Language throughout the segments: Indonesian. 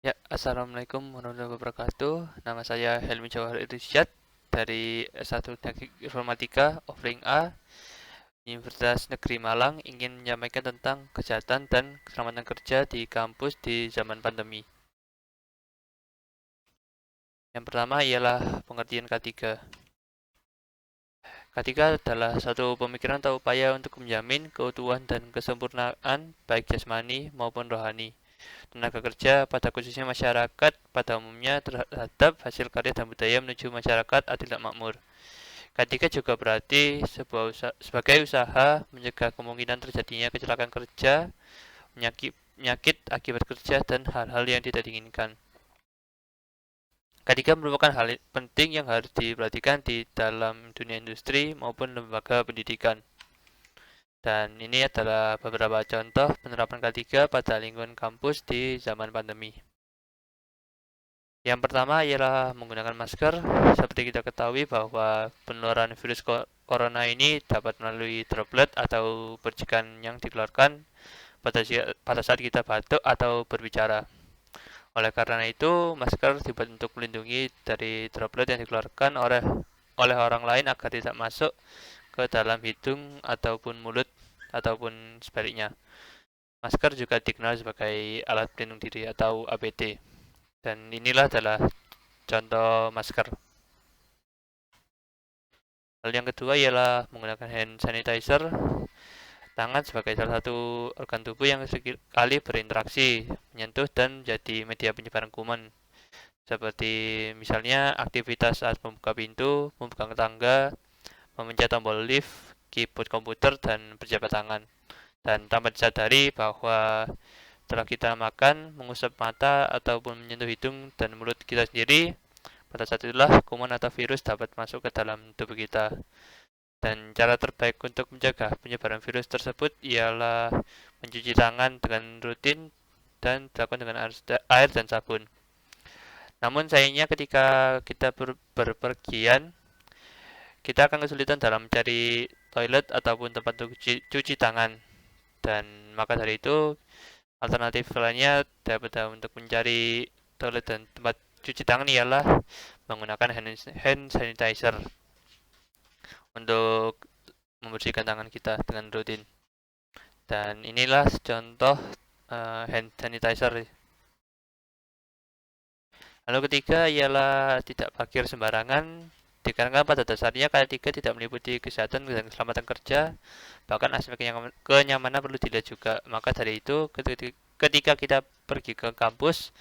Ya, Assalamualaikum warahmatullahi wabarakatuh. Nama saya Helmi Jawahar Irsyad dari S1 Teknik Informatika Offering A, Universitas Negeri Malang, ingin menyampaikan tentang kesehatan dan keselamatan kerja di kampus di zaman pandemi. Yang pertama ialah pengertian K3. K3 adalah satu pemikiran atau upaya untuk menjamin keutuhan dan kesempurnaan baik jasmani maupun rohani tenaga kerja pada khususnya masyarakat pada umumnya terhadap hasil karya dan budaya menuju masyarakat adil dan makmur. Ketiga juga berarti sebagai usaha mencegah kemungkinan terjadinya kecelakaan kerja, penyakit akibat kerja, dan hal-hal yang tidak diinginkan. Ketiga merupakan hal penting yang harus diperhatikan di dalam dunia industri maupun lembaga pendidikan. Dan ini adalah beberapa contoh penerapan K3 pada lingkungan kampus di zaman pandemi. Yang pertama ialah menggunakan masker. Seperti kita ketahui bahwa penularan virus corona ini dapat melalui droplet atau percikan yang dikeluarkan pada saat kita batuk atau berbicara. Oleh karena itu, masker dibuat untuk melindungi dari droplet yang dikeluarkan oleh orang lain agar tidak masuk ke dalam hidung ataupun mulut ataupun sebaliknya. Masker juga dikenal sebagai alat pelindung diri atau APD. Dan inilah adalah contoh masker. Hal yang kedua ialah menggunakan hand sanitizer. Tangan sebagai salah satu organ tubuh yang sekali berinteraksi, menyentuh dan menjadi media penyebaran kuman. Seperti misalnya aktivitas saat membuka pintu, membuka tangga, memencet tombol lift, keyboard komputer, dan berjabat tangan. Dan tanpa disadari bahwa setelah kita makan, mengusap mata, ataupun menyentuh hidung dan mulut kita sendiri, pada saat itulah kuman atau virus dapat masuk ke dalam tubuh kita. Dan cara terbaik untuk mencegah penyebaran virus tersebut ialah mencuci tangan dengan rutin dan dilakukan dengan air dan sabun. Namun sayangnya ketika kita berpergian, kita akan kesulitan dalam mencari toilet ataupun tempat untuk cuci tangan. Dan maka dari itu, alternatif lainnya dapat untuk mencari toilet dan tempat cuci tangan ialah menggunakan hand sanitizer untuk membersihkan tangan kita dengan rutin. Dan inilah contoh hand sanitizer. Lalu ketiga ialah tidak parkir sembarangan. Dikarenakan pada dasarnya K3 tidak meliputi kesehatan dan keselamatan kerja, bahkan aspek kenyamanan perlu dilihat juga. Maka dari itu, ketika kita pergi ke kampus,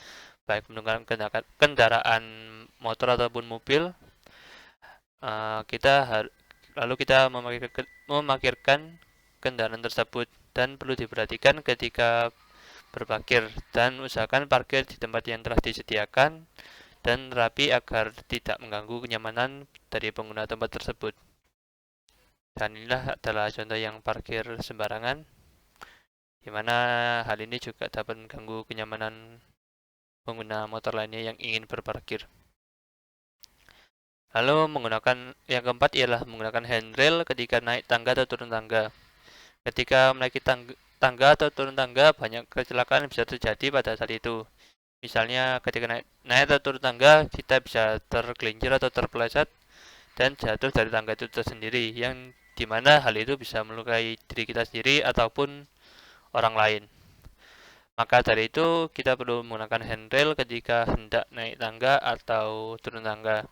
baik menggunakan kendaraan motor ataupun mobil, lalu kita memarkirkan kendaraan tersebut dan perlu diperhatikan ketika berparkir dan usahakan parkir di tempat yang telah disediakan dan rapi agar tidak mengganggu kenyamanan dari pengguna tempat tersebut. Dan inilah adalah contoh yang parkir sembarangan, di mana hal ini juga dapat mengganggu kenyamanan pengguna motor lainnya yang ingin berparkir. Lalu yang keempat ialah menggunakan handrail ketika naik tangga atau turun tangga. Ketika menaiki tangga atau turun tangga, banyak kecelakaan bisa terjadi pada saat itu. Misalnya ketika naik atau turun tangga, kita bisa tergelincir atau terpeleset dan jatuh dari tangga itu tersendiri, yang dimana hal itu bisa melukai diri kita sendiri ataupun orang lain. Maka dari itu, kita perlu menggunakan handrail ketika hendak naik tangga atau turun tangga.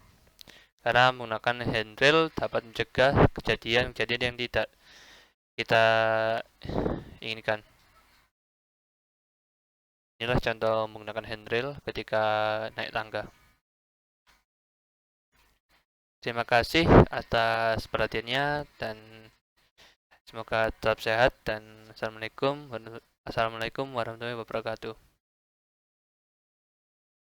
Karena menggunakan handrail dapat mencegah kejadian-kejadian yang tidak kita inginkan. Inilah contoh menggunakan handrail ketika naik tangga. Terima kasih atas perhatiannya dan semoga tetap sehat dan assalamualaikum warahmatullahi wabarakatuh.